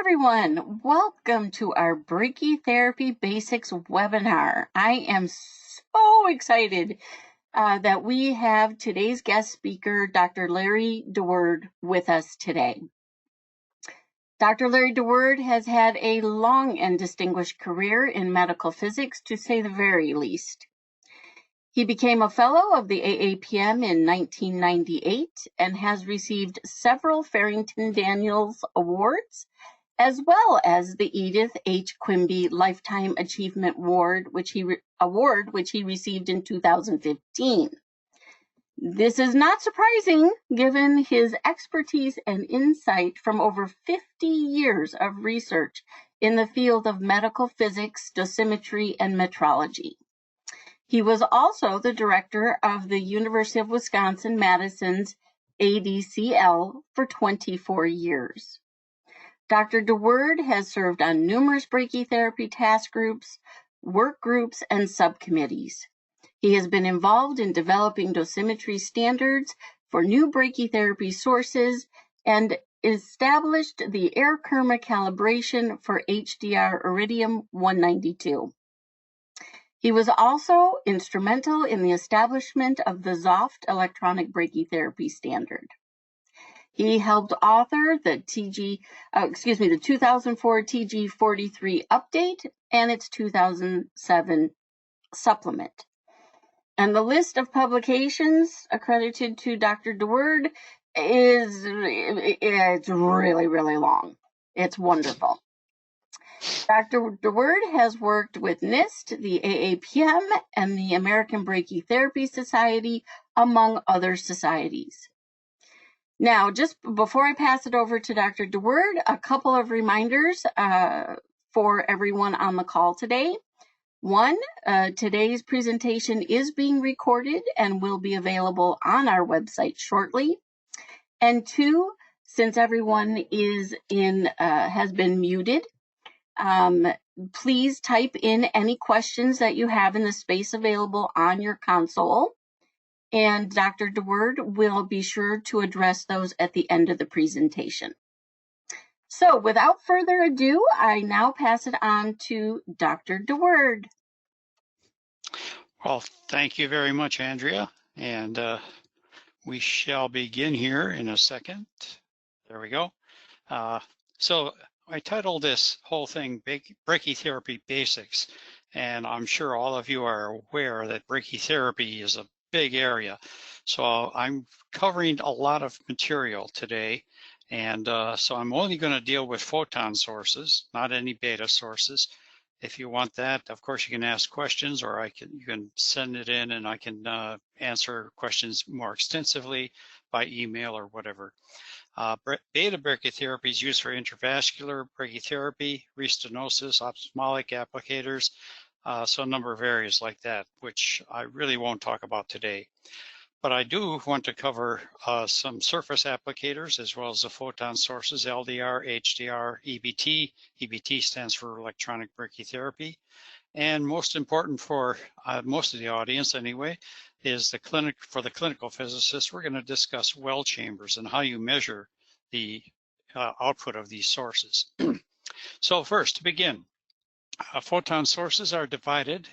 everyone. Welcome to our Brachytherapy Basics webinar. I am so excited that we have today's guest speaker, Dr. Larry DeWerd, with us today. Dr. Larry DeWerd has had a long and distinguished career in medical physics, to say the very least. He became a fellow of the AAPM in 1998 and has received several Farrington Daniels Awards, as well as the Edith H. Quimby Lifetime Achievement Award, which he received in 2015. This is not surprising, given his expertise and insight from over 50 years of research in the field of medical physics, dosimetry, and metrology. He was also the director of the University of Wisconsin-Madison's ADCL for 24 years. Dr. DeWerd has served on numerous brachytherapy task groups, work groups, and subcommittees. He has been involved in developing dosimetry standards for new brachytherapy sources and established the Kerma calibration for HDR iridium 192. He was also instrumental in the establishment of the Zoft electronic brachytherapy standard. He helped author the 2004 TG43 update and its 2007 supplement. And the list of publications accredited to Dr. DeWerd it's really, really long. It's wonderful. Dr. DeWerd has worked with NIST, the AAPM, and the American Brachytherapy Society, among other societies. Now, just before I pass it over to Dr. DeWerd, a couple of reminders for everyone on the call today. One, today's presentation is being recorded and will be available on our website shortly. And two, since everyone is has been muted, please type in any questions that you have in the space available on your console, and Dr. DeWerd will be sure to address those at the end of the presentation. So without further ado, I now pass it on to Dr. DeWerd. Well, thank you very much, Andrea, and we shall begin here in a second. There we go. So I titled this whole thing Brachytherapy Basics, and I'm sure all of you are aware that brachytherapy is a big area. So I'm covering a lot of material today, and so I'm only going to deal with photon sources, not any beta sources. If you want that, of course, you can ask questions, or you can send it in and I can answer questions more extensively by email or whatever. Beta brachytherapy is used for intravascular brachytherapy, restenosis, ophthalmic applicators, so a number of areas like that, which I really won't talk about today. But I do want to cover some surface applicators as well as the photon sources, LDR, HDR, EBT. EBT stands for electronic brachytherapy. And most important for most of the audience anyway, is for the clinical physicist, we're going to discuss well chambers and how you measure the output of these sources. So first, to begin, photon sources are divided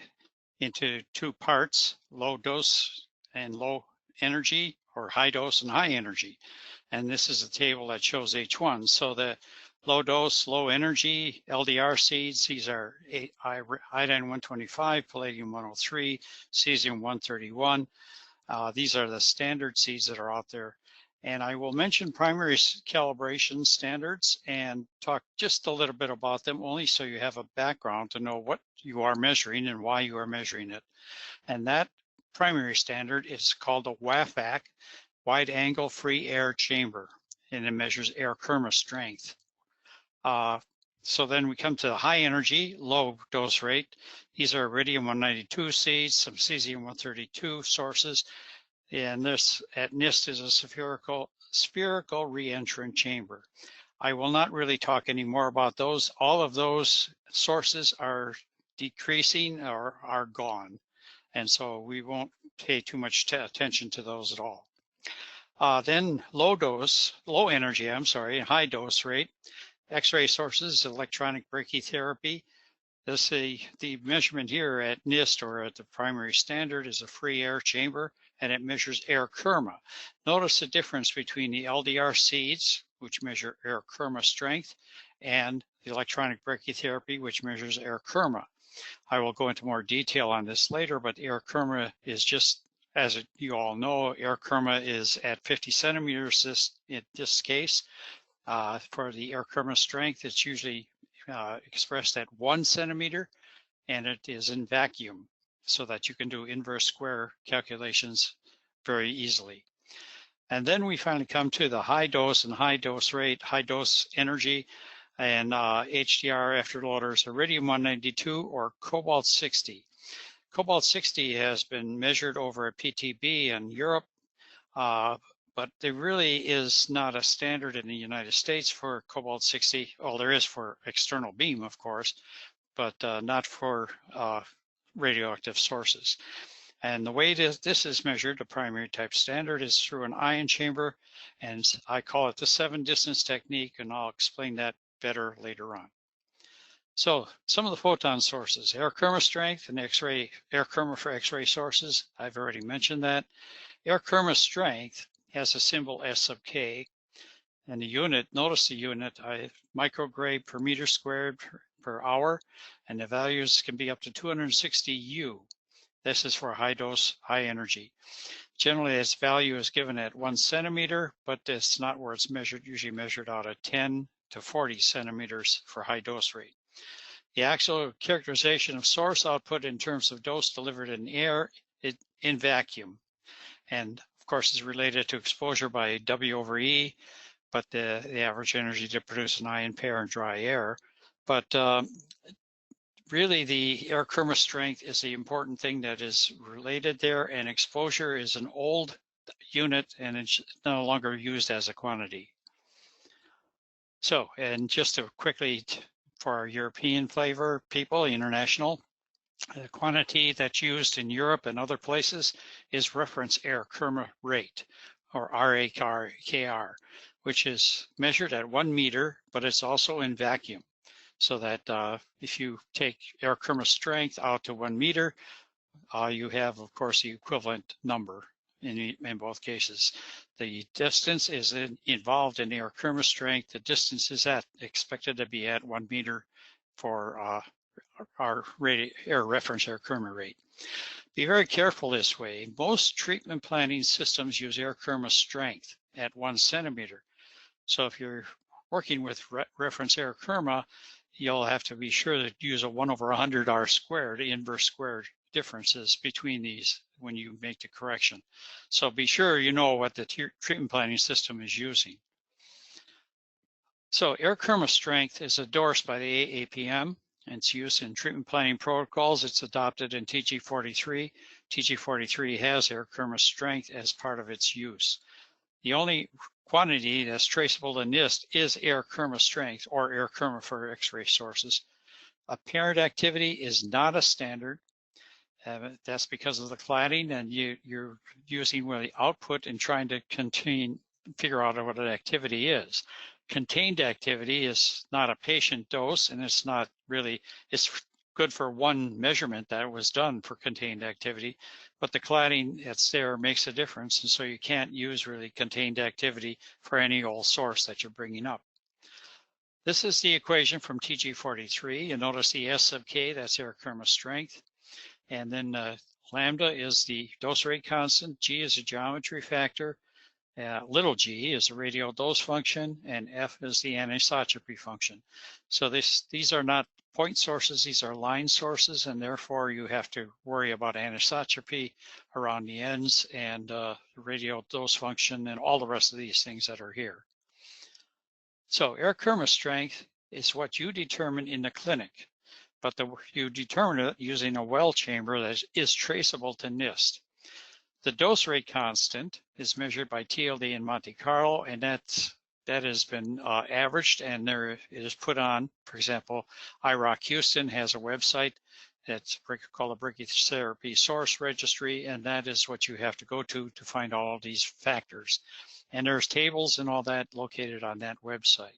into two parts, low dose and low energy, or high dose and high energy. And this is a table that shows each one. So the low dose, low energy LDR seeds, these are iodine 125, palladium 103, cesium 131. These are the standard seeds that are out there. And I will mention primary calibration standards and talk just a little bit about them, only so you have a background to know what you are measuring and why you are measuring it. And that primary standard is called a WAFAC, wide angle free air chamber, and it measures air Kerma strength. So then we come to the high energy, low dose rate. These are iridium 192 seeds, some cesium 132 sources, and this at NIST is a spherical reentrant chamber. I will not really talk any more about those. All of those sources are decreasing or are gone, and so we won't pay too much attention to those at all. Then low energy, and high dose rate. X-ray sources, electronic brachytherapy. The measurement here at NIST or at the primary standard is a free air chamber, and it measures air Kerma. Notice the difference between the LDR seeds, which measure air Kerma strength, and the electronic brachytherapy, which measures air Kerma. I will go into more detail on this later, but air Kerma is just, as you all know, air Kerma is at 50 centimeters in this case. For the air Kerma strength, it's usually expressed at 1 centimeter, and it is in vacuum, so that you can do inverse square calculations very easily. And then we finally come to the high dose and high dose rate, high dose energy, and HDR afterloaders, iridium 192 or cobalt 60. Cobalt 60 has been measured over at PTB in Europe, but there really is not a standard in the United States for cobalt 60. Well, there is for external beam, of course, but not for radioactive sources. And the way this is measured, the primary type standard, is through an ion chamber, and I call it the 7 distance technique, and I'll explain that better later on. So some of the photon sources, air Kerma strength and X-ray, air Kerma for X-ray sources, I've already mentioned that. Air Kerma strength has a symbol S sub K, and the unit, notice the unit, micrograde per meter squared per hour, and the values can be up to 260 U. This is for high dose, high energy. Generally, its value is given at 1 centimeter, but it's not where it's measured, usually measured out at 10 to 40 centimeters for high dose rate. The actual characterization of source output in terms of dose delivered in air in vacuum, and of course is related to exposure by W over E, but the average energy to produce an ion pair in dry air. But really the air Kerma strength is the important thing that is related there, and exposure is an old unit and it's no longer used as a quantity. So, and just to quickly, for our European flavor people, international, the quantity that's used in Europe and other places is reference air Kerma rate, or RAKR, which is measured at 1 meter, but it's also in vacuum. So that if you take air Kerma strength out to 1 meter, you have, of course, the equivalent number in both cases. The distance is involved in air Kerma strength. The distance is expected to be at 1 meter for our air reference air Kerma rate. Be very careful this way. Most treatment planning systems use air Kerma strength at 1 centimeter. So if you're working with reference air Kerma, you'll have to be sure to use a 1 over 100 R squared, inverse squared differences between these when you make the correction. So be sure you know what the treatment planning system is using. So air Kerma strength is endorsed by the AAPM, and it's used in treatment planning protocols. It's adopted in TG43. TG43 has air Kerma strength as part of its use. The only quantity that's traceable to NIST is air Kerma strength, or air Kerma for X-ray sources. Apparent activity is not a standard. That's because of the cladding, and you're using the output and trying to figure out what an activity is. Contained activity is not a patient dose, and it's not really, it's good for one measurement that was done for contained activity, but the cladding that's there makes a difference, and so you can't use really contained activity for any old source that you're bringing up. This is the equation from TG43. You notice the S sub K, that's air Kerma strength, and then lambda is the dose rate constant, G is a geometry factor, little g is the radial dose function, and F is the anisotropy function. So these are not point sources, these are line sources, and therefore you have to worry about anisotropy around the ends and radial dose function and all the rest of these things that are here. So air Kerma strength is what you determine in the clinic, but you determine it using a well chamber that is traceable to NIST. The dose rate constant is measured by TLD in Monte Carlo, and that has been averaged, and there it is put on. For example, IROC Houston has a website that's called the Brachytherapy Source Registry, and that is what you have to go to find all of these factors. And there's tables and all that located on that website.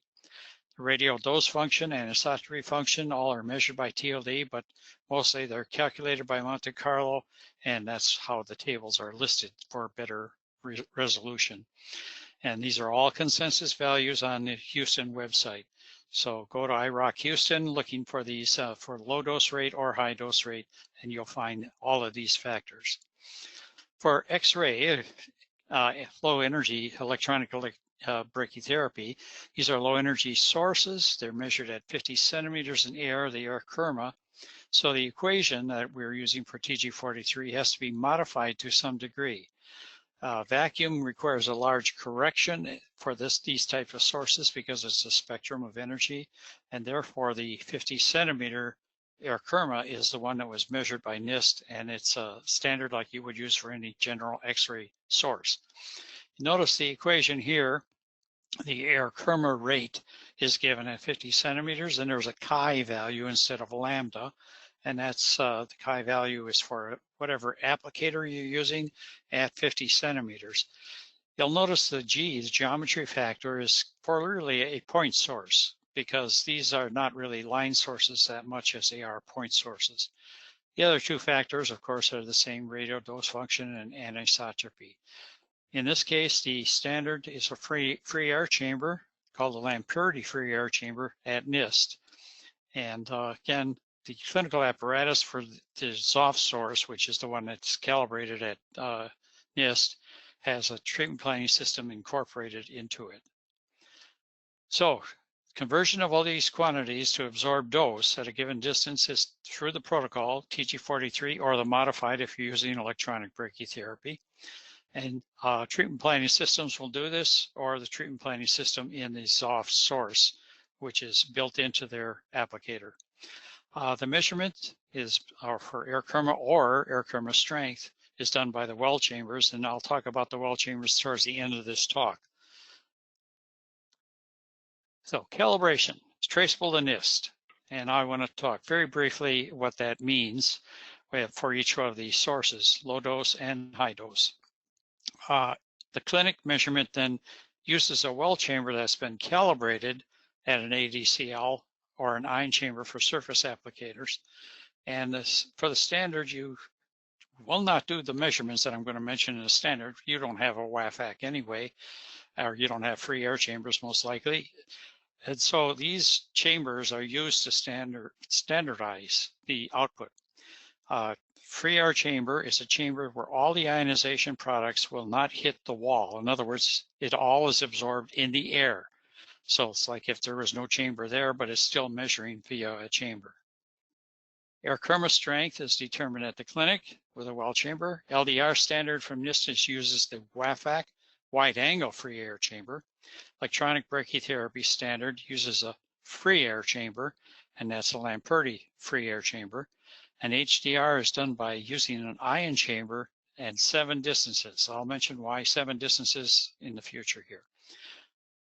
The radial dose function and anisotropy function all are measured by TLD, but mostly they're calculated by Monte Carlo, and that's how the tables are listed for better resolution. And these are all consensus values on the Houston website. So go to IROC Houston looking for these for low dose rate or high dose rate, and you'll find all of these factors. For X-ray, low energy electronic brachytherapy, these are low energy sources. They're measured at 50 centimeters in air. They are Kerma. So the equation that we're using for TG43 has to be modified to some degree. Vacuum requires a large correction for these types of sources because it's a spectrum of energy, and therefore the 50 centimeter air Kerma is the one that was measured by NIST, and it's a standard like you would use for any general X-ray source. Notice the equation here. The air Kerma rate is given at 50 centimeters, and there's a chi value instead of lambda. And that's the chi value is for whatever applicator you're using at 50 centimeters. You'll notice the G, the geometry factor, is for really a point source because these are not really line sources that much as they are point sources. The other two factors, of course, are the same, radial dose function and anisotropy. In this case, the standard is a free air chamber called the Lamperti free air chamber at NIST. And again, the clinical apparatus for the Zoff source, which is the one that's calibrated at NIST, has a treatment planning system incorporated into it. So conversion of all these quantities to absorb dose at a given distance is through the protocol, TG43, or the modified if you're using electronic brachytherapy. And treatment planning systems will do this, or the treatment planning system in the Zoff source, which is built into their applicator. The measurement is for air Kerma or air Kerma strength is done by the well chambers, and I'll talk about the well chambers towards the end of this talk. So calibration is traceable to NIST, and I want to talk very briefly what that means for each one of these sources, low dose and high dose. The clinic measurement then uses a well chamber that's been calibrated at an ADCL or an ion chamber for surface applicators. And this, for the standard, you will not do the measurements that I'm going to mention in the standard. You don't have a WAFAC anyway, or you don't have free air chambers most likely. And so these chambers are used to standardize the output. Free air chamber is a chamber where all the ionization products will not hit the wall. In other words, it all is absorbed in the air. So it's like if there was no chamber there, but it's still measuring via a chamber. Air Kerma strength is determined at the clinic with a well chamber. LDR standard from NIST uses the WAFAC, wide angle free air chamber. Electronic brachytherapy standard uses a free air chamber, and that's a Lamperti free air chamber. And HDR is done by using an ion chamber and 7 distances. I'll mention why 7 distances in the future here.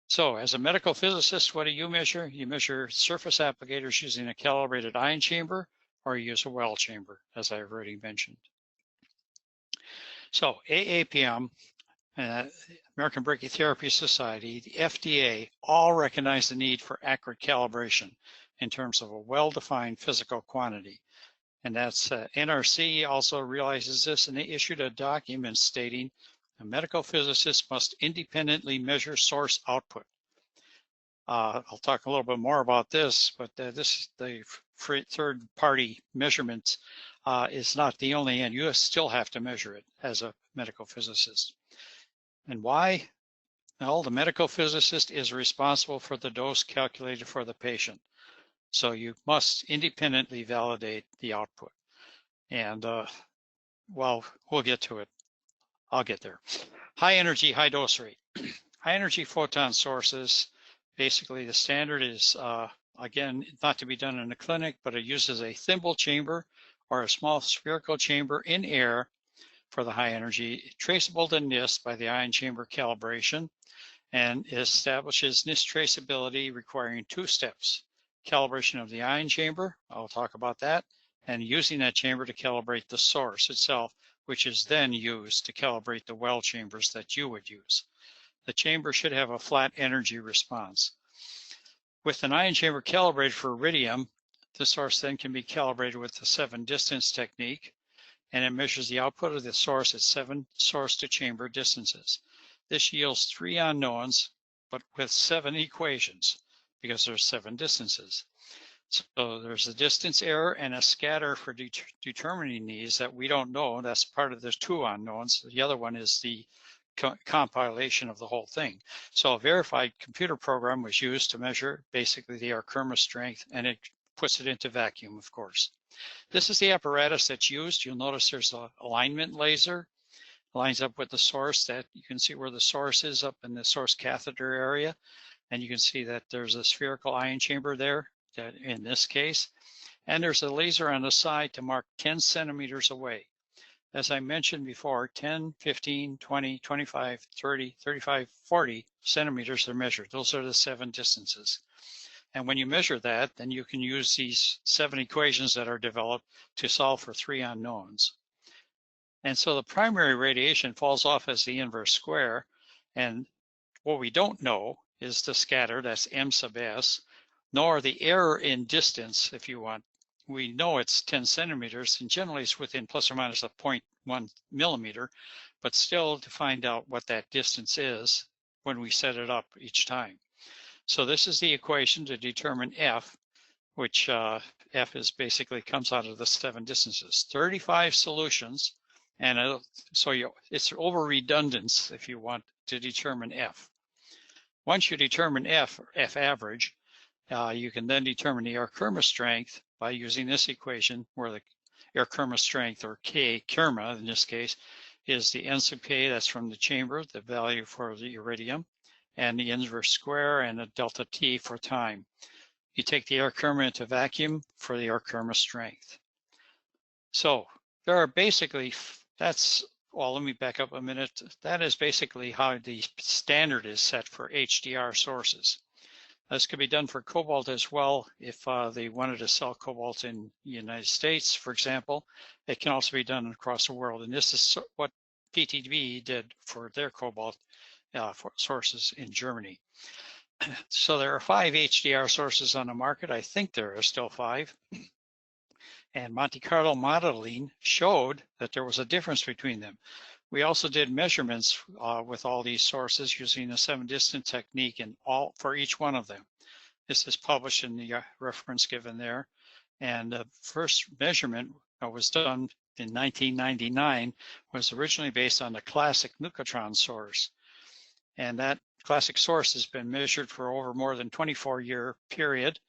So as a medical physicist, what do you measure? You measure surface applicators using a calibrated ion chamber, or you use a well chamber, as I've already mentioned. So AAPM, American Brachytherapy Society, the FDA, all recognize the need for accurate calibration in terms of a well-defined physical quantity. And that's NRC also realizes this, and they issued a document stating a medical physicist must independently measure source output. I'll talk a little bit more about this, but this the third-party measurement is not the only, and you still have to measure it as a medical physicist. And why? Well, the medical physicist is responsible for the dose calculated for the patient. So you must independently validate the output. And well, we'll get to it. I'll get there. High energy, high dose rate. High energy photon sources, basically the standard is, again, not to be done in a clinic, but it uses a thimble chamber or a small spherical chamber in air for the high energy, traceable to NIST by the ion chamber calibration, and establishes NIST traceability requiring 2 steps. Calibration of the ion chamber, I'll talk about that, and using that chamber to calibrate the source itself, which is then used to calibrate the well chambers that you would use. The chamber should have a flat energy response. With an ion chamber calibrated for iridium, the source then can be calibrated with the 7 distance technique, and it measures the output of the source at 7 source to chamber distances. This yields 3 unknowns, but with 7 equations, because there's 7 distances. So there's a distance error and a scatter for determining these that we don't know. That's part of the 2 unknowns. The other one is the compilation of the whole thing. So a verified computer program was used to measure basically the Kerma strength, and it puts it into vacuum, of course. This is the apparatus that's used. You'll notice there's an alignment laser. Lines up with the source. That you can see where the source is up in the source catheter area. And you can see that there's a spherical ion chamber there, that in this case. And there's a laser on the side to mark 10 centimeters away. As I mentioned before, 10, 15, 20, 25, 30, 35, 40 centimeters are measured. Those are the 7 distances. And when you measure that, then you can use these 7 equations that are developed to solve for 3 unknowns. And so the primary radiation falls off as the inverse square. And what we don't know is the scatter, that's M sub S, nor the error in distance, if you want. We know it's 10 centimeters, and generally it's within plus or minus a 0.1 millimeter, but still to find out what that distance is when we set it up each time. So this is the equation to determine F, which F is basically comes out of the 7 distances. 35 solutions, and it's over redundance if you want to determine F. Once you determine F, or F average, you can then determine the Kerma strength by using this equation, where the Kerma strength, or K, Kerma in this case, is the N sub K, that's from the chamber, the value for the iridium, and the inverse square, and a delta T for time. You take the Kerma into vacuum for the Kerma strength. So there are basically, well, let me back up a minute. That is basically how the standard is set for HDR sources. This could be done for cobalt as well. If they wanted to sell cobalt in the United States, for example, it can also be done across the world. And this is what PTB did for their cobalt for sources in Germany. So there are 5 HDR sources on the market. I think there are still 5. And Monte Carlo modeling showed that there was a difference between them. We also did measurements with all these sources using a 7 distance technique for each one of them. This is published in the reference given there. And the first measurement was done in 1999, was originally based on the classic nucleotron source. And that classic source has been measured for over more than 24-year period.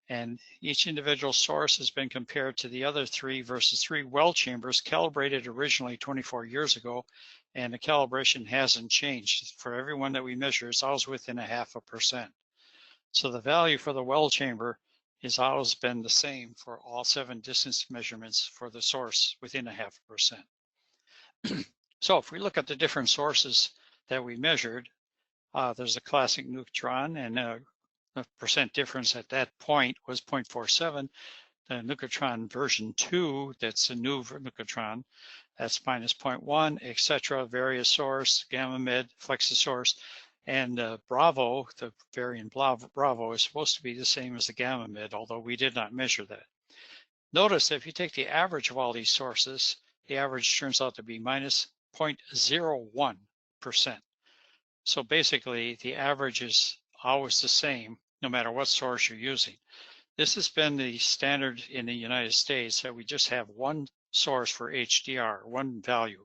And each individual source has been compared to the other 3 versus 3 well chambers calibrated originally 24 years ago, and the calibration hasn't changed. For every one that we measure, it's always within 0.5%. So the value for the well chamber has always been the same for all 7 distance measurements for the source, within 0.5%. So if we look at the different sources that we measured, there's a classic neutron, and the percent difference at that point was 0.47. The nucleotron version 2, that's a new nucleotron, that's minus 0.1, etc. Various source, gamma med, flexus source, and Bravo, the variant Bravo, is supposed to be the same as the gamma med, although we did not measure that. Notice that if you take the average of all these sources, the average turns out to be minus 0.01%. So basically, the average is always the same, no matter what source you're using. This has been the standard in the United States, that we just have one source for HDR, one value,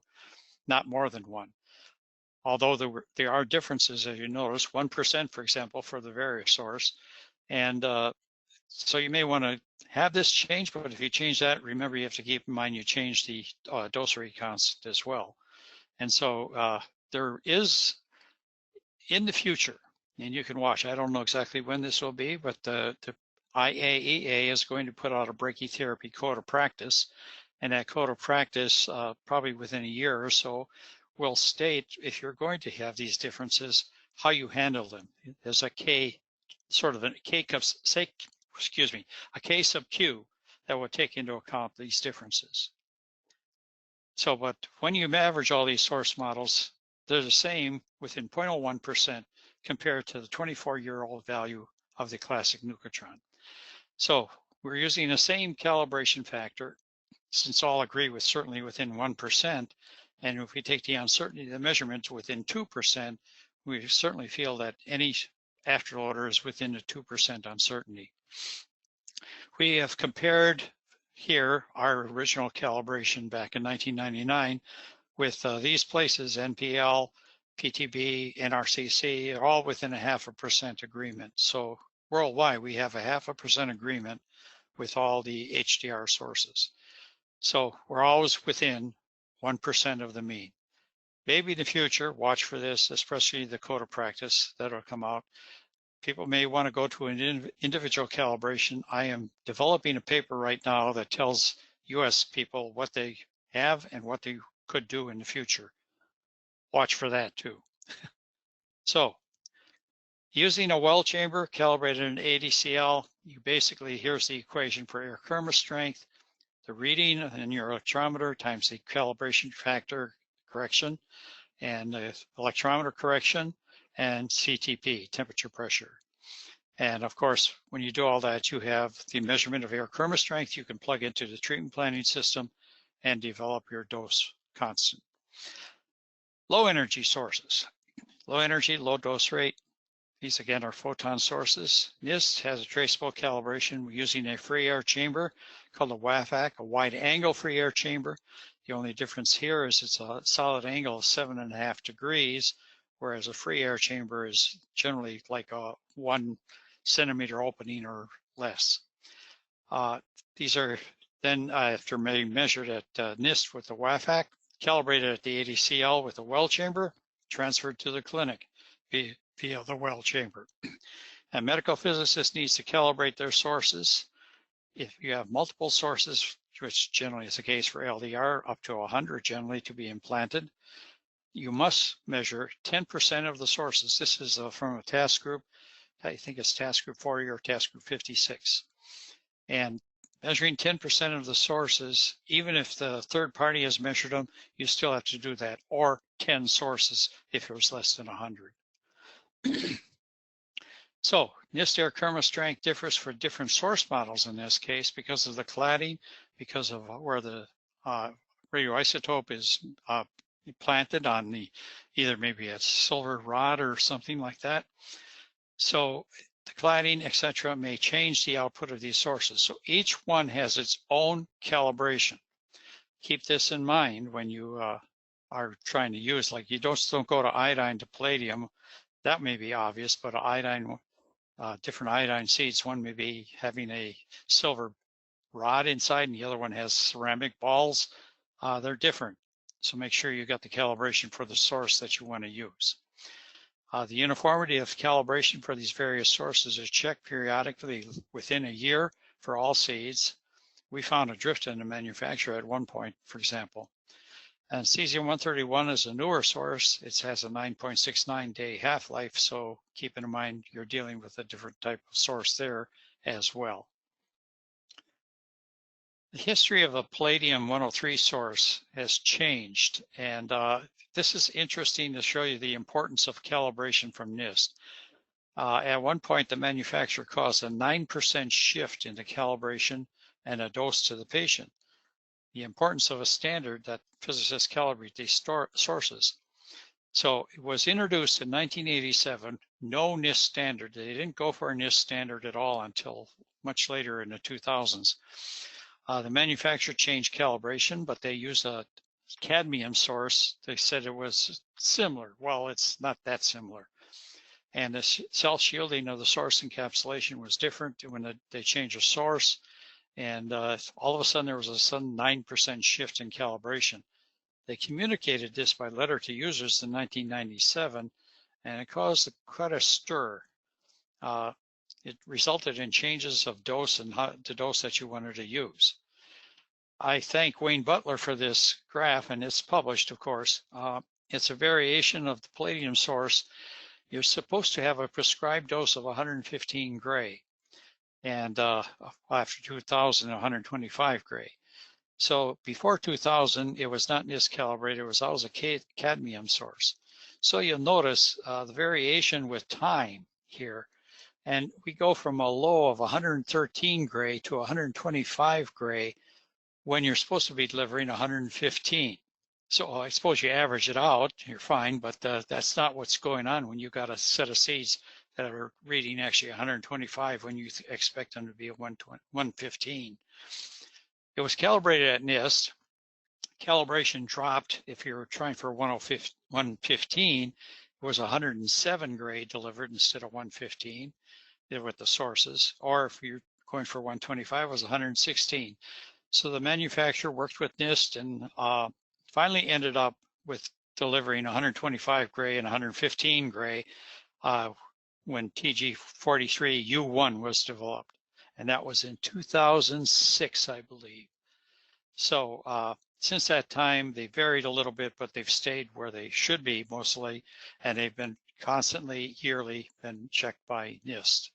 not more than one. Although there are differences, as you notice, 1%, for example, for the various source. And so you may want to have this change, but if you change that, remember you have to keep in mind you change the dose rate constant as well. And so there is, in the future, and you can watch, I don't know exactly when this will be, but the IAEA is going to put out a brachytherapy code of practice, and that code of practice, probably within a year or so, will state, if you're going to have these differences, how you handle them. There's a K, sort of a K sub Q that will take into account these differences. So, but when you average all these source models, they're the same within 0.01% compared to the 24-year-old value of the classic nucleotron. So we're using the same calibration factor, since all agree with certainly within 1%. And if we take the uncertainty of the measurements within 2%, we certainly feel that any afterloader is within the 2% uncertainty. We have compared here our original calibration back in 1999 with these places, NPL, PTB, NRCC, are all within a 0.5% agreement. So worldwide, we have a 0.5% agreement with all the HDR sources. So we're always within 1% of the mean. Maybe in the future, watch for this, especially the code of practice that'll come out. People may want to go to an individual calibration. I am developing a paper right now that tells US people what they have and what they could do in the future. Watch for that too. So using a well chamber calibrated in ADCL, you basically, here's the equation for air Kerma strength, the reading in your electrometer times the calibration factor correction, and the electrometer correction, and CTP, temperature pressure. And of course, when you do all that, you have the measurement of air Kerma strength you can plug into the treatment planning system and develop your dose constant. Low energy sources. Low energy, low dose rate. These again are photon sources. NIST has a traceable calibration using a free air chamber called a WAFAC, a wide angle free air chamber. The only difference here is it's a solid angle of 7.5 degrees, whereas a free air chamber is generally like a 1 centimeter opening or less. These are then, after being measured at NIST with the WAFAC, calibrated at the ADCL with a well chamber, transferred to the clinic via the well chamber. A medical physicist needs to calibrate their sources. If you have multiple sources, which generally is the case for LDR, up to 100 generally to be implanted, you must measure 10% of the sources. This is from a task group. I think it's task group 40 or task group 56. And measuring 10% of the sources, even if the third party has measured them, you still have to do that, or 10 sources if it was less than 100. So NIST air Kerma strength differs for different source models in this case because of the cladding, because of where the radioisotope is planted on the, either maybe a silver rod or something like that. So the cladding, etc., may change the output of these sources. So each one has its own calibration. Keep this in mind when you are trying to use, like you don't go to iodine to palladium. That may be obvious, but iodine, different iodine seeds, one may be having a silver rod inside and the other one has ceramic balls. They're different. So make sure you got the calibration for the source that you want to use. The uniformity of calibration for these various sources is checked periodically within a year for all seeds. We found a drift in the manufacturer at one point, for example. And cesium-131 is a newer source. It has a 9.69 day half-life, so keep in mind you're dealing with a different type of source there as well. The history of a palladium-103 source has changed, and this is interesting to show you the importance of calibration from NIST. At one point, the manufacturer caused a 9% shift in the calibration and a dose to the patient. The importance of a standard that physicists calibrate these sources. So it was introduced in 1987, no NIST standard. They didn't go for a NIST standard at all until much later in the 2000s. The manufacturer changed calibration, but they used a cadmium source. They said it was similar. Well, it's not that similar. And the cell shielding of the source encapsulation was different when they changed the source. And all of a sudden, there was a sudden 9% shift in calibration. They communicated this by letter to users in 1997, and it caused quite a stir. It resulted in changes of dose and the dose that you wanted to use. I thank Wayne Butler for this graph, and it's published, of course. It's a variation of the palladium source. You're supposed to have a prescribed dose of 115 gray. And after 2000, 125 gray. So before 2000, it was not NIST calibrated, it was always a cadmium source. So you'll notice the variation with time here. And we go from a low of 113 gray to 125 gray when you're supposed to be delivering 115. So I suppose you average it out, you're fine, but that's not what's going on when you got a set of seeds that are reading actually 125 when you expect them to be at 115. It was calibrated at NIST. Calibration dropped. If you're trying for 115, it was 107 gray delivered instead of 115 with the sources, or if you're going for 125, it was 116. So the manufacturer worked with NIST and finally ended up with delivering 125 gray and 115 gray when TG43U1 was developed. And that was in 2006, I believe. So since that time, they varied a little bit, but they've stayed where they should be mostly, and they've been constantly, yearly, been checked by NIST.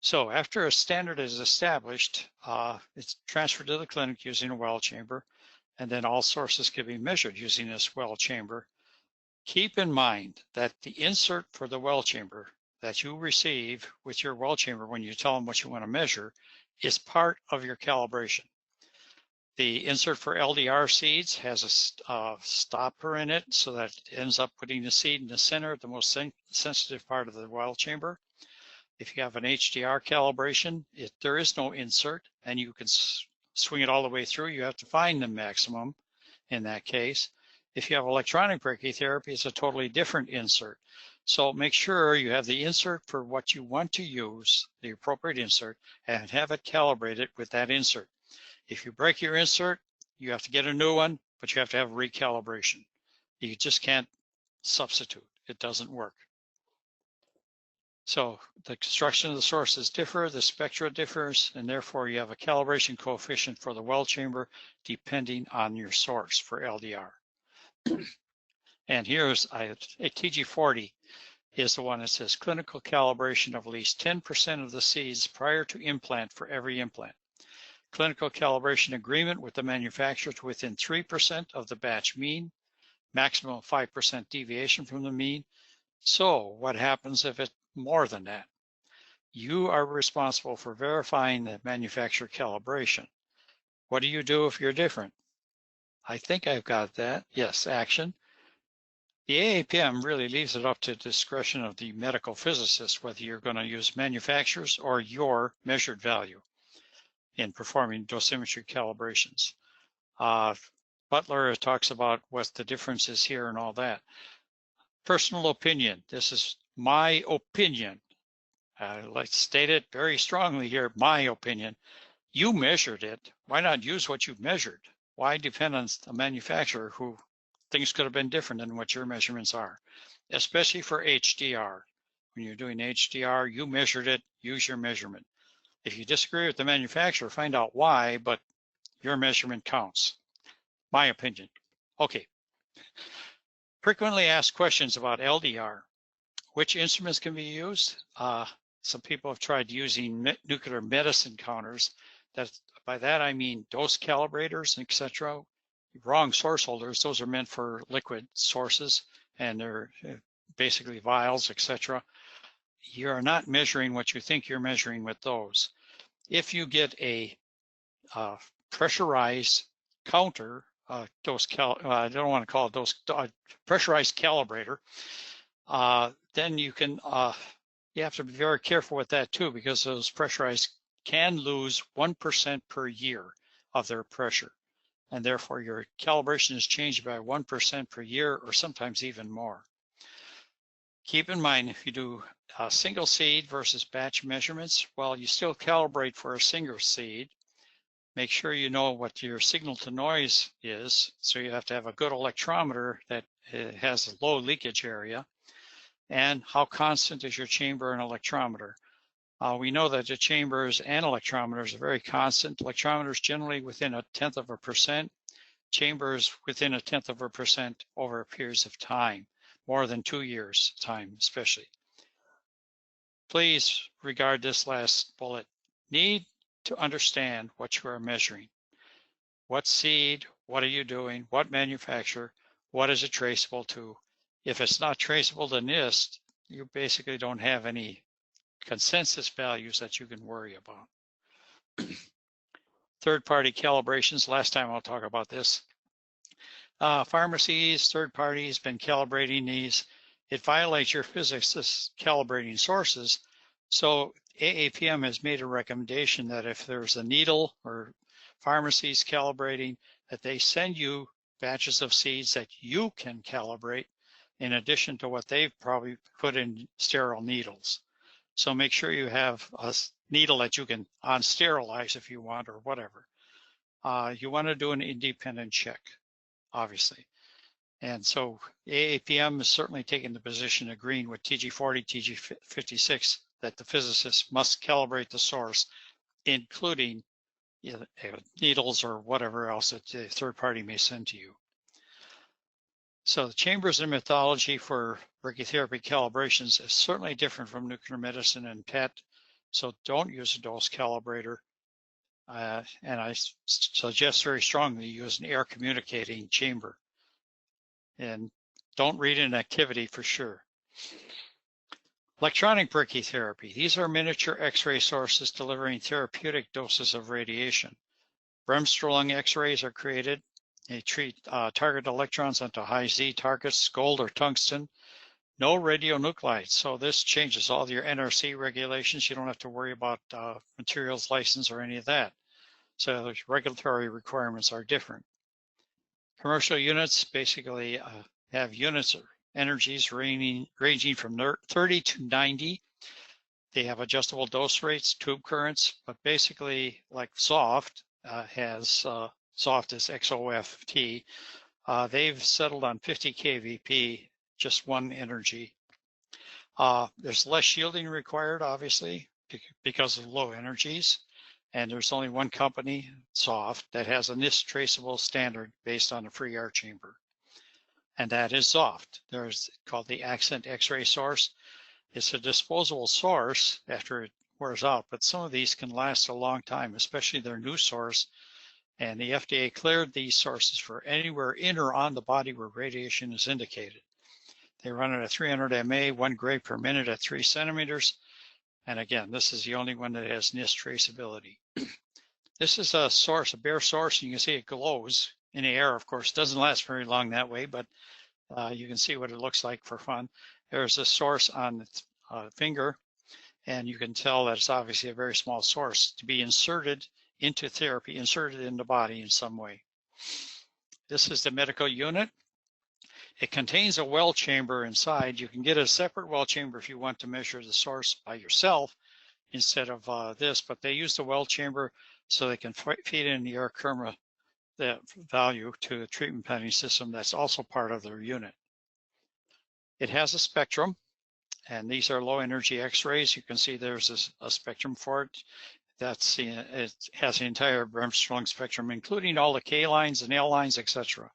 So after a standard is established, it's transferred to the clinic using a well chamber, and then all sources can be measured using this well chamber. Keep in mind that the insert for the well chamber that you receive with your well chamber when you tell them what you want to measure is part of your calibration. The insert for LDR seeds has a stopper in it so that it ends up putting the seed in the center, the most sensitive part of the well chamber. If you have an HDR calibration, there is no insert, and you can swing it all the way through. You have to find the maximum in that case. If you have electronic brachytherapy, it's a totally different insert. So make sure you have the insert for what you want to use, the appropriate insert, and have it calibrated with that insert. If you break your insert, you have to get a new one, but you have to have recalibration. You just can't substitute. It doesn't work. So the construction of the sources differ, the spectra differs, and therefore you have a calibration coefficient for the well chamber depending on your source for LDR. And here's a TG40 is the one that says clinical calibration of at least 10% of the seeds prior to implant for every implant. Clinical calibration agreement with the manufacturer to within 3% of the batch mean, maximum 5% deviation from the mean. So what happens if it's more than that? You are responsible for verifying the manufacturer calibration. What do you do if you're different? I think I've got that. Yes, action. The AAPM really leaves it up to the discretion of the medical physicist whether you're going to use manufacturers or your measured value in performing dosimetry calibrations. Butler talks about what the difference is here and all that. Personal opinion. This is my opinion. Let's state it very strongly here, my opinion. You measured it. Why not use what you've measured? Why depend on a manufacturer who things could have been different than what your measurements are, especially for HDR. When you're doing HDR, you measured it, use your measurement. If you disagree with the manufacturer, find out why, but your measurement counts. My opinion. Okay. Frequently asked questions about LDR. Which instruments can be used? Some people have tried using nuclear medicine counters. By that I mean dose calibrators, etc. Wrong source holders. Those are meant for liquid sources, and they're basically vials, etc. You are not measuring what you think you're measuring with those. If you get a pressurized counter, I don't want to call it dose, pressurized calibrator, then you can you have to be very careful with that too, because those pressurized can lose 1% per year of their pressure, and therefore your calibration is changed by 1% per year, or sometimes even more. Keep in mind, if you do single seed versus batch measurements, well, you still calibrate for a single seed. Make sure you know what your signal to noise is, so you have to have a good electrometer that has a low leakage area. And how constant is your chamber and electrometer? We know that the chambers and electrometers are very constant. Electrometers generally within 0.1%, chambers within 0.1% over periods of time, more than 2 years time especially. Please regard this last bullet. Need to understand what you are measuring. What seed, what are you doing, what manufacturer, what is it traceable to? If it's not traceable to NIST, you basically don't have any consensus values that you can worry about. Third-party calibrations, last time I'll talk about this. Pharmacies, third parties been calibrating these. It violates your physicist's calibrating sources. So AAPM has made a recommendation that if there's a needle or pharmacies calibrating, that they send you batches of seeds that you can calibrate in addition to what they've probably put in sterile needles. So make sure you have a needle that you can unsterilize if you want or whatever. You want to do an independent check, obviously. And so AAPM is certainly taking the position agreeing with TG40, TG56 that the physicist must calibrate the source, including needles or whatever else that the third party may send to you. So the chambers and methodology for brachytherapy calibrations is certainly different from nuclear medicine and PET. So don't use a dose calibrator. And I suggest very strongly use an air communicating chamber. And don't read an activity for sure. Electronic brachytherapy. These are miniature X-ray sources delivering therapeutic doses of radiation. Bremsstrahlung X-rays are created. They treat target electrons onto high Z targets, gold or tungsten. No radionuclides. So this changes all your NRC regulations. You don't have to worry about materials license or any of that. So regulatory requirements are different. Commercial units basically have units or energies ranging from 30 to 90. They have adjustable dose rates, tube currents, but basically like soft has soft is XOFT. They've settled on 50 kVp, just one energy. There's less shielding required, obviously, because of low energies. And there's only one company, Soft, that has a NIST traceable standard based on a free air chamber. And that is Soft. There's called the Accent X-ray source. It's a disposable source after it wears out, but some of these can last a long time, especially their new source. And the FDA cleared these sources for anywhere in or on the body where radiation is indicated. They run at a 300 MA, 1 gray per minute at 3 centimeters. And again, this is the only one that has NIST traceability. This is a source, a bare source, and you can see it glows in the air. Of course, it doesn't last very long that way, but you can see what it looks like for fun. There's a source on the finger, and you can tell that it's obviously a very small source to be inserted into therapy, inserted in the body in some way. This is the medical unit. It contains a well chamber inside. You can get a separate well chamber if you want to measure the source by yourself instead of this, but they use the well chamber so they can feed in the air Kerma the value to a treatment planning system that's also part of their unit. It has a spectrum, and these are low energy X-rays. You can see there's a spectrum for it. It has the entire Bremsstrahlung spectrum, including all the K lines and L lines, etc.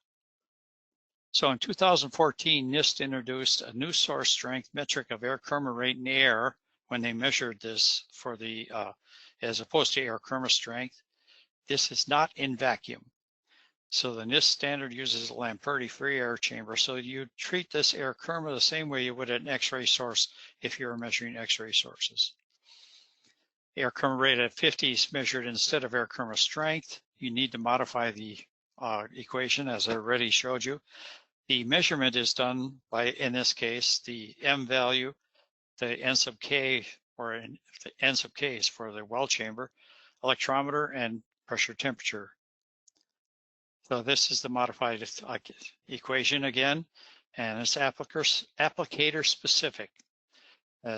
So in 2014, NIST introduced a new source strength metric of air Kerma rate in air when they measured this for the, as opposed to air Kerma strength. This is not in vacuum. So the NIST standard uses a Lamperti free air chamber. So you treat this air Kerma the same way you would an X-ray source if you were measuring X-ray sources. Air Kerma rate at 50 is measured instead of air Kerma strength. You need to modify the equation as I already showed you. The measurement is done by, in this case, the M value, the N sub K, or the N sub K is for the well chamber, electrometer, and pressure temperature. So this is the modified equation again, and it's applicator specific.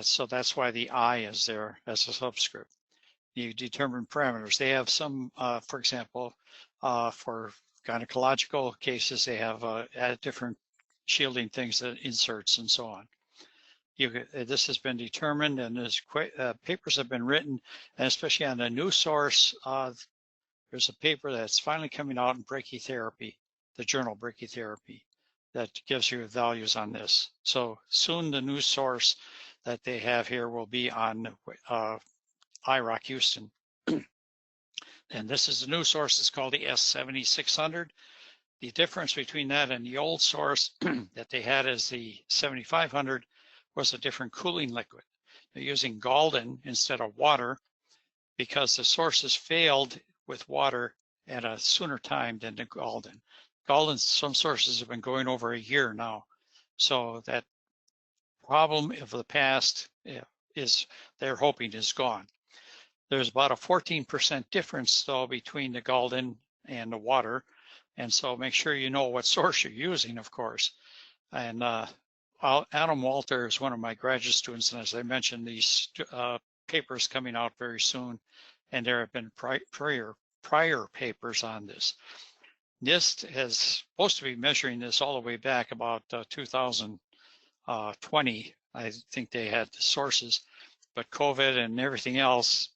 So that's why the I is there as a subscript. You determine parameters. They have some, for example, for gynecological cases, they have different shielding things, that inserts and so on. This has been determined, and papers have been written, and especially on the new source, there's a paper that's finally coming out in Brachytherapy, the journal Brachytherapy, that gives you values on this. So soon the new source that they have here will be on IROC Houston. And this is the new source. It's called the S7600. The difference between that and the old source that they had as the 7500 was a different cooling liquid. using Galden instead of water because the sources failed with water at a sooner time than the Galden. Galden, some sources have been going over a year now. So that problem of the past is, they're hoping, is gone. There's about a 14% difference though between the Galden and the water. And so make sure you know what source you're using, of course. And Adam Walter is one of my graduate students, and as I mentioned, these papers coming out very soon, and there have been prior papers on this. NIST is supposed to be measuring this all the way back about 2020. I think they had the sources, but COVID and everything else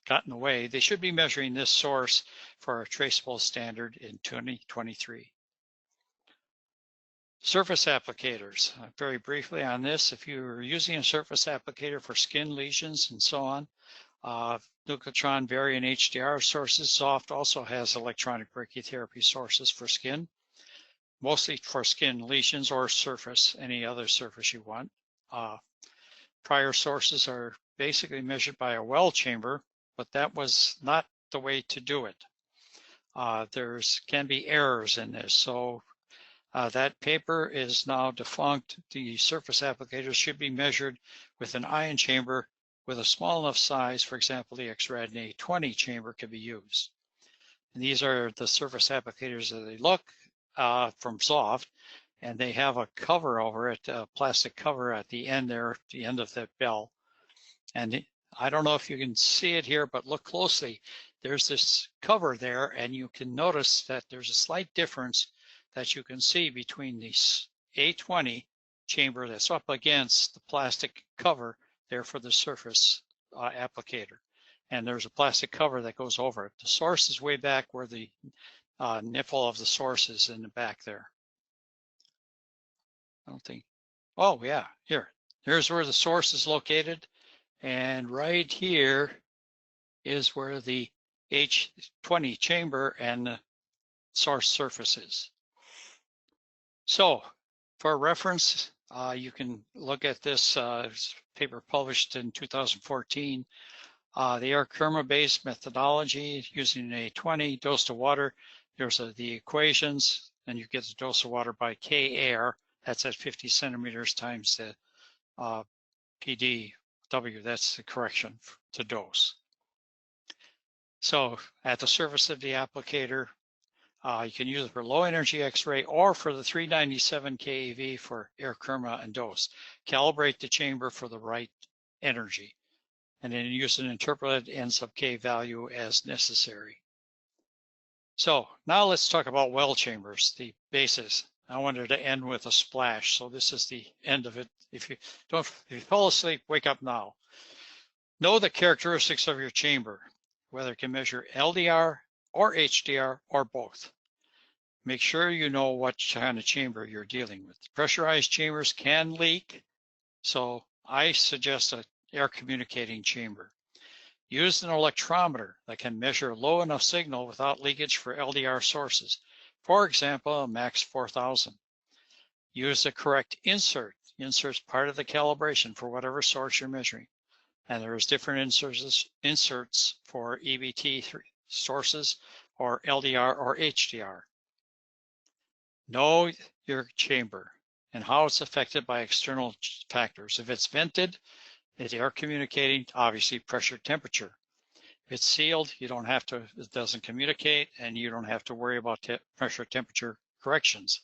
got in the way. They should be measuring this source for a traceable standard in 2023. Surface applicators. Very briefly on this, if you're using a surface applicator for skin lesions and so on, Nucleotron Variant HDR sources. Soft also has electronic brachytherapy sources for skin, mostly for skin lesions or surface, any other surface you want. Prior sources are basically measured by a well chamber, but that was not the way to do it. Can be errors in this, so that paper is now defunct. The surface applicators should be measured with an ion chamber with a small enough size. For example, the X-Rad A20 chamber can be used. And these are the surface applicators as they look from Soft, and they have a cover over it, a plastic cover at the end there, the end of that bell. And I don't know if you can see it here, but look closely. There's this cover there, and you can notice that there's a slight difference that you can see between the A20 chamber that's up against the plastic cover there for the surface applicator. And there's a plastic cover that goes over it. The source is way back where the nipple of the source is in the back there. I don't think, oh yeah, here's where the source is located. And right here is where the H20 chamber and the source surface is. So for reference, you can look at this paper published in 2014. The Kerma-based methodology using an A20 dose to water. There's the equations, and you get the dose of water by K air. That's at 50 centimeters times the PdW. That's the correction to dose. So at the surface of the applicator, you can use it for low energy X-ray or for the 397 keV for air Kerma and dose. Calibrate the chamber for the right energy, and then use an interpolated N sub K value as necessary. So now let's talk about well chambers, the basis. I wanted to end with a splash, so this is the end of it. If you fall asleep, wake up now. Know the characteristics of your chamber, whether it can measure LDR or HDR or both. Make sure you know what kind of chamber you're dealing with. Pressurized chambers can leak, so I suggest an air communicating chamber. Use an electrometer that can measure low enough signal without leakage for LDR sources. For example, a max 4000. Use the correct insert. Insert's part of the calibration for whatever source you're measuring. And there's different inserts for EBT sources or LDR or HDR. Know your chamber and how it's affected by external factors. If it's vented, it's air communicating, obviously pressure, temperature. If it's sealed, you don't have to, it doesn't communicate, and you don't have to worry about pressure, temperature corrections.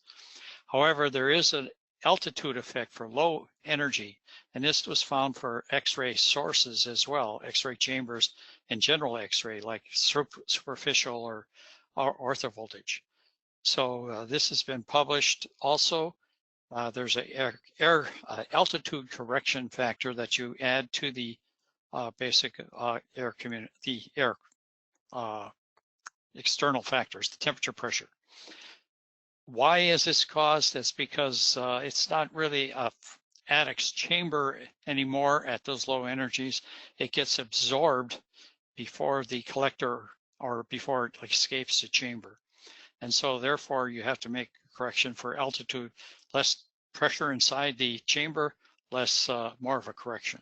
However, there is an altitude effect for low energy, and this was found for X-ray sources as well, X-ray chambers and general X-ray like superficial or orthovoltage. So this has been published also. There's an altitude correction factor that you add to the basic external factors, the temperature, pressure. Why is this caused? That's because it's not really a addict's chamber anymore at those low energies. It gets absorbed before the collector or before it escapes the chamber. And so therefore you have to make a correction for altitude, less pressure inside the chamber, less more of a correction.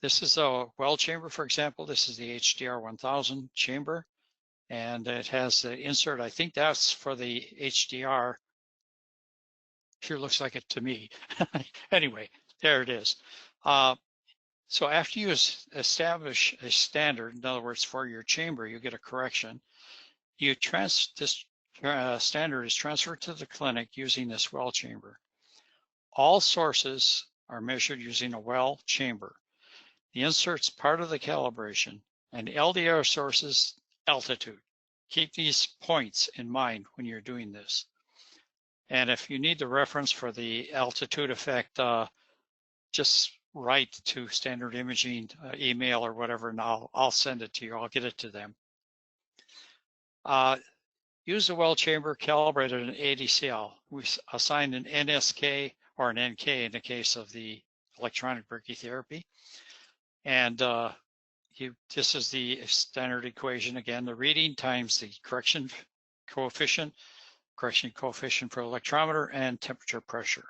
This is a well chamber, for example. This is the HDR 1000 chamber, and it has the insert. I think that's for the HDR. Sure looks like it to me. Anyway, there it is. So after you establish a standard, in other words, for your chamber, you get a correction. This standard is transferred to the clinic using this well chamber. All sources are measured using a well chamber. The insert's part of the calibration, and LDR sources, altitude. Keep these points in mind when you're doing this. And if you need the reference for the altitude effect, just write to Standard Imaging email or whatever, and I'll send it to you. I'll get it to them. Use the well chamber calibrated in ADCL. We assigned an NSK or an NK in the case of the electronic brachytherapy. And this is the standard equation again, the reading times the correction coefficient for electrometer and temperature pressure.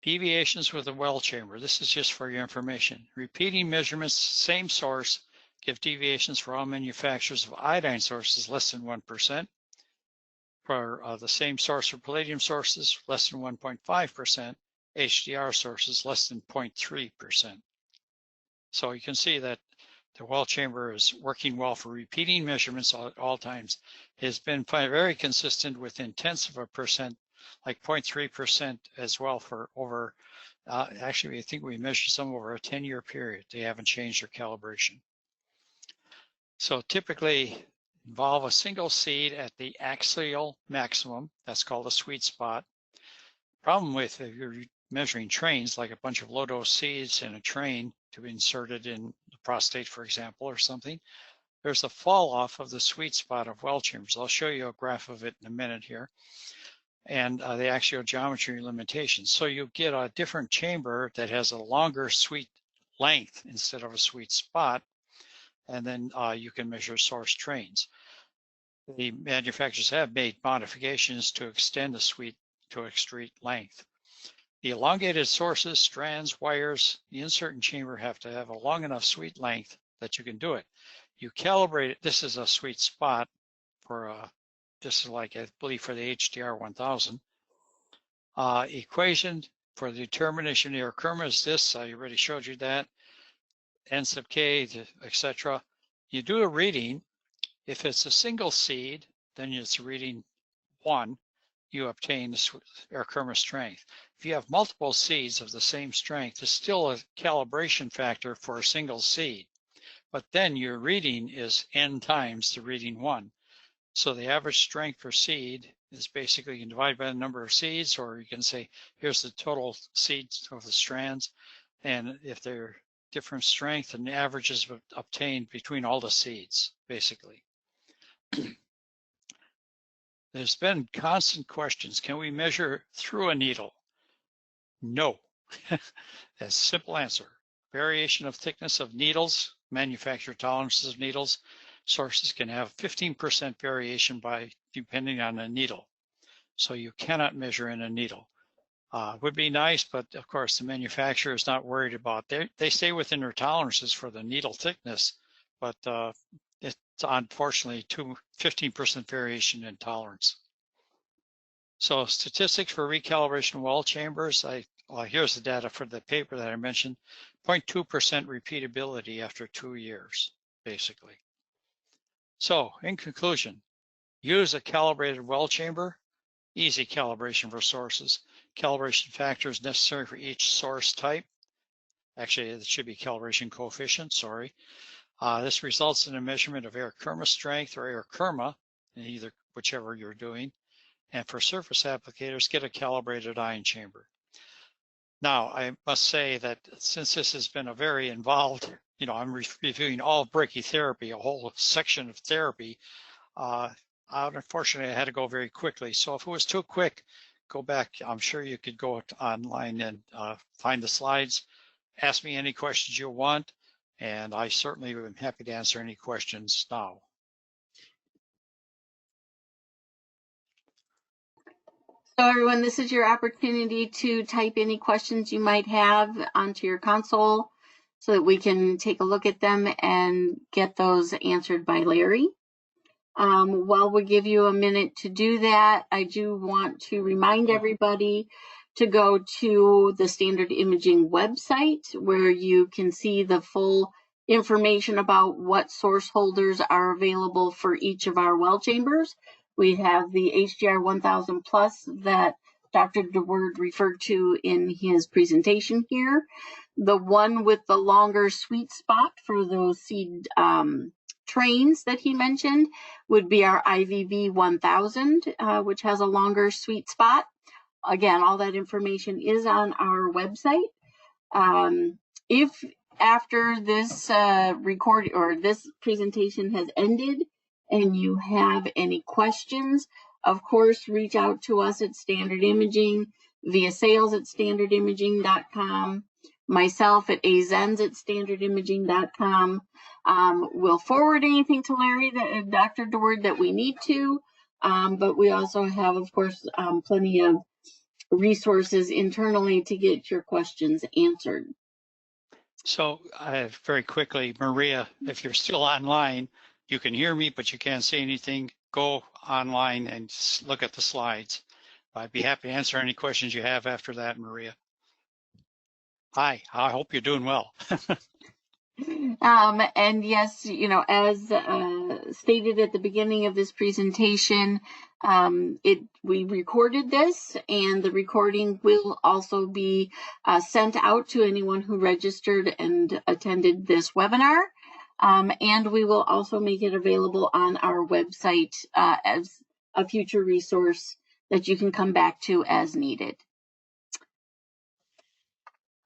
Deviations with the well chamber. This is just for your information. Repeating measurements, same source, give deviations for all manufacturers of iodine sources less than 1%. For the same source for palladium sources, less than 1.5%. HDR sources, less than 0.3%. So you can see that the well chamber is working well for repeating measurements at all times. It has been very consistent within tenths of a percent, like 0.3% as well for over, actually I think we measured some over a 10-year period. They haven't changed their calibration. So typically involve a single seed at the axial maximum. That's called a sweet spot. Problem with if you're measuring trains, like a bunch of low-dose seeds in a train to be inserted in the prostate, for example, or something, there's a fall off of the sweet spot of well chambers. I'll show you a graph of it in a minute here, and the axial geometry limitations. So you get a different chamber that has a longer sweet length instead of a sweet spot, and then you can measure source trains. The manufacturers have made modifications to extend the sweet to a straight length. The elongated sources, strands, wires, the insert and chamber have to have a long enough sweet length that you can do it. You calibrate it. This is a sweet spot for, this is like, I believe, for the HDR 1000. Equation for the determination of your Kerma is this. I already showed you that. N sub K, etc. You do a reading. If it's a single seed, then it's reading 1. You obtain the Kerma strength. If you have multiple seeds of the same strength, it's still a calibration factor for a single seed, but then your reading is n times the reading 1. So the average strength per seed is basically, you can divide by the number of seeds, or you can say, here's the total seeds of the strands, and if they're different strength, then the average is obtained between all the seeds, basically. There's been constant questions. Can we measure through a needle? No. That's a simple answer. Variation of thickness of needles, manufacturer tolerances of needles, sources can have 15% variation depending on the needle. So you cannot measure in a needle. Would be nice, but of course the manufacturer is not worried about it. They stay within their tolerances for the needle thickness, but it's unfortunately 15% variation in tolerance. So statistics for recalibration well chambers. Here's the data for the paper that I mentioned. 0.2% repeatability after 2 years, basically. So in conclusion, use a calibrated well chamber. Easy calibration for sources. Calibration factors necessary for each source type. Actually, it should be calibration coefficient, sorry. This results in a measurement of air Kerma strength or air Kerma, in whichever you're doing. And for surface applicators, get a calibrated ion chamber. Now, I must say that since this has been a very involved, I'm reviewing all brachytherapy, a whole section of therapy. Unfortunately, I had to go very quickly. So if it was too quick, go back. I'm sure you could go online and find the slides. Ask me any questions you want, and I certainly am happy to answer any questions now. So everyone, this is your opportunity to type any questions you might have onto your console so that we can take a look at them and get those answered by Larry. While we give you a minute to do that, I do want to remind everybody to go to the Standard Imaging website where you can see the full information about what source holders are available for each of our well chambers. We have the HDR 1000 Plus that Dr. DeWerd referred to in his presentation here. The one with the longer sweet spot for those seed trains that he mentioned would be our IVB 1000, which has a longer sweet spot. Again, all that information is on our website. If after this recording or this presentation has ended and you have any questions, of course, reach out to us at Standard Imaging via sales@standardimaging.com, myself at azens@standardimaging.com. We'll forward anything to Larry, Dr. DeWerd, that we need to, but we also have, of course, plenty of resources internally to get your questions answered. So very quickly, Maria, if you're still online, you can hear me, but you can't see anything. Go online and look at the slides. I'd be happy to answer any questions you have after that, Maria. Hi, I hope you're doing well. And yes, you know, as stated at the beginning of this presentation, we recorded this, and the recording will also be sent out to anyone who registered and attended this webinar. And we will also make it available on our website as a future resource that you can come back to as needed.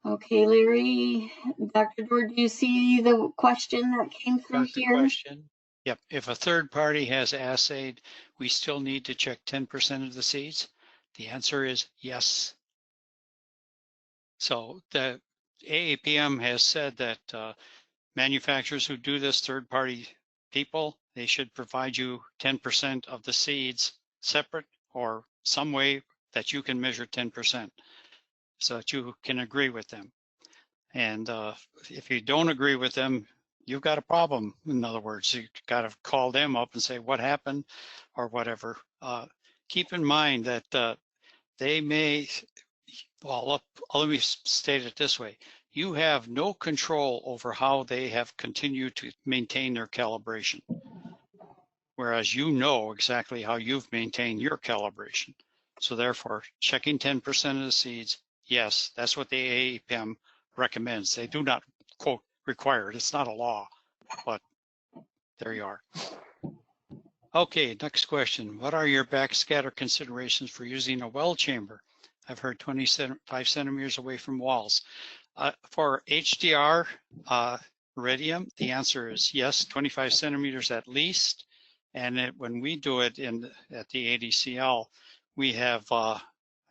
Okay, Larry, Dr. DeWerd, do you see the question that came through here? Question. Yep. If a third party has assayed, we still need to check 10% of the seeds? The answer is yes. So the AAPM has said that manufacturers who do this, third party people, they should provide you 10% of the seeds separate or some way that you can measure 10% so that you can agree with them. And if you don't agree with them, you've got a problem. In other words, you've got to call them up and say what happened or whatever. Keep in mind that they may, well, let me state it this way. You have no control over how they have continued to maintain their calibration, whereas you know exactly how you've maintained your calibration. So therefore, checking 10% of the seeds, yes, that's what the AAPM recommends. They do not, quote, require it. It's not a law, but there you are. Okay, next question. What are your backscatter considerations for using a well chamber? I've heard 25 centimeters away from walls. For HDR iridium, the answer is yes, 25 centimeters at least. And when we do it at the ADCL, we have, I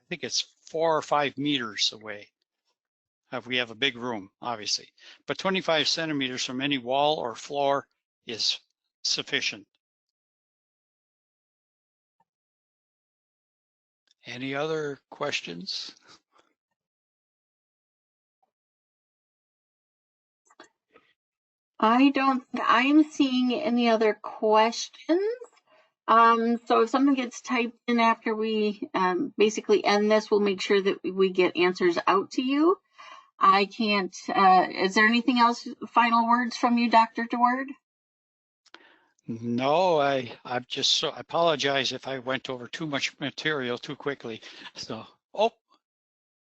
think it's 4 or 5 meters away. We have a big room, obviously. But 25 centimeters from any wall or floor is sufficient. Any other questions? I don't think I'm seeing any other questions. So if something gets typed in after we basically end this, we'll make sure that we get answers out to you. I can't, is there anything else, final words from you, Dr. DeWerd? No, I apologize if I went over too much material too quickly. So,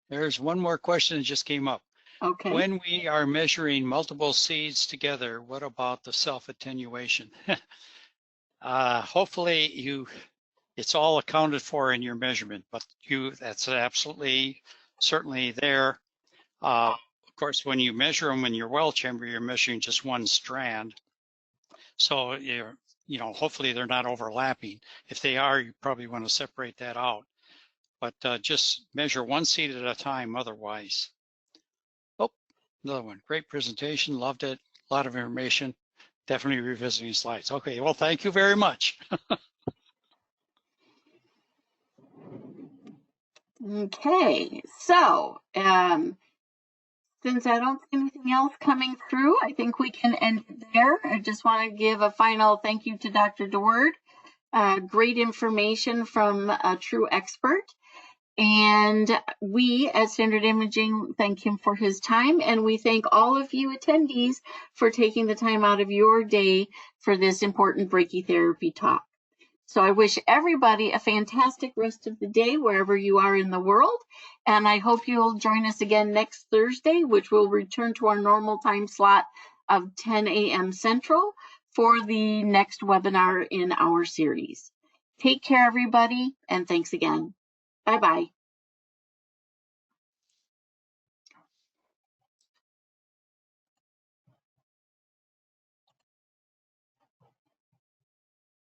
there's one more question that just came up. Okay. When we are measuring multiple seeds together, what about the self-attenuation? Hopefully it's all accounted for in your measurement, but that's absolutely certainly there. Of course, when you measure them in your well chamber, you're measuring just one strand. So hopefully they're not overlapping. If they are, you probably want to separate that out. But just measure one seed at a time otherwise. Oh, another one. Great presentation. Loved it. A lot of information. Definitely revisiting slides. Okay, well, thank you very much. Okay, so since I don't see anything else coming through, I think we can end it there. I just want to give a final thank you to Dr. DeWerd. Great information from a true expert. And we at Standard Imaging thank him for his time, and we thank all of you attendees for taking the time out of your day for this important brachytherapy talk. So I wish everybody a fantastic rest of the day wherever you are in the world, and I hope you'll join us again next Thursday, which will return to our normal time slot of 10 a.m. Central for the next webinar in our series. Take care, everybody, and thanks again. Bye-bye.